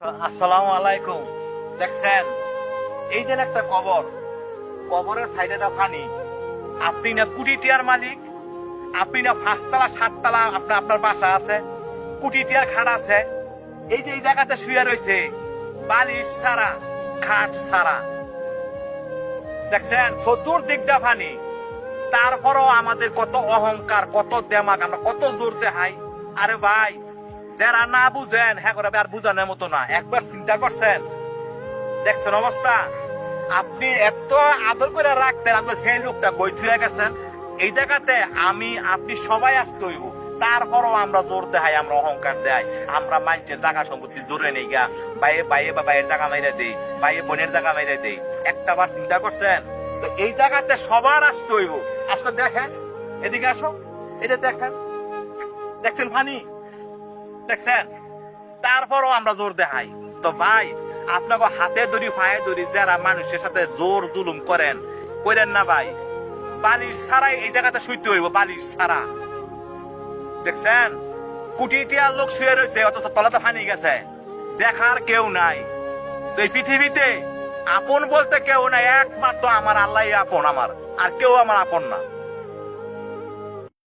আসসালামু আলাইকুম। দেখছেন এই যে একটা কবর, কবরের সাইডে একটা পানি। আপনি না কোটি টিয়ার মালিক, আপনি না পাঁচতলা সাততলা আপনার বাসা আছে, কোটি টিয়ার খাট আছে। এই যে এই জায়গাতে শুয়ে রয়েছে বালিশ ছাড়া, খাট ছাড়া। দেখছেন চতুর্দিকটা পানি। তারপরও আমাদের কত অহংকার, কত দেমাগ, আমরা কত জোর দেখাই। আরে ভাই, যারা না বুঝেন হ্যাঁ করে আর বুঝানোর মতো না। একবার চিন্তা করছেন, দেখছেন অবস্থা। আপনি এত আদর করে রাখতেন, আপনার সেই লোকটা বই থুয়ে গেছেন। এই জায়গাতে আমি আপনি সবাই আসতে হইব। তারপরও আমরা জোর দেখাই, আমরা অহংকার দেয়, আমরা মানুষের জায়গা সম্পত্তি জোরে নেই গা। বাইয়ে বাইয়ে বা বাইয়ের জায়গা মাইরে দেই, বাইয়ে বোনের জায়গা মাইরে দেই। একটা বার চিন্তা করছেন? তো এই জায়গাতে সবার আসতে হইব। আসলে দেখেন, এদিকে আসো, এটা দেখেন, দেখছেন পানি, দেখছেন। তারপরও আমরা জোর দেখাই। তো ভাই, আপনাকে হাতে ধরি পায়ে ধরি যারা মানুষের সাথে জোর জুলুম করেন, করেন না ভাই। বালিশ ছাড়াই এই জায়গাতে শুইতে হইব, বালিশ ছাড়া। দেখছেন কোটি টিয়ার লোক শুয়ে রয়েছে, অথচ তলাতে পানি গেছে, দেখার কেউ নাই। তো এই পৃথিবীতে আপন বলতে কেউ নাই, একমাত্র আমার আল্লাহ আপন, আমার আর কেউ আমার আপন না।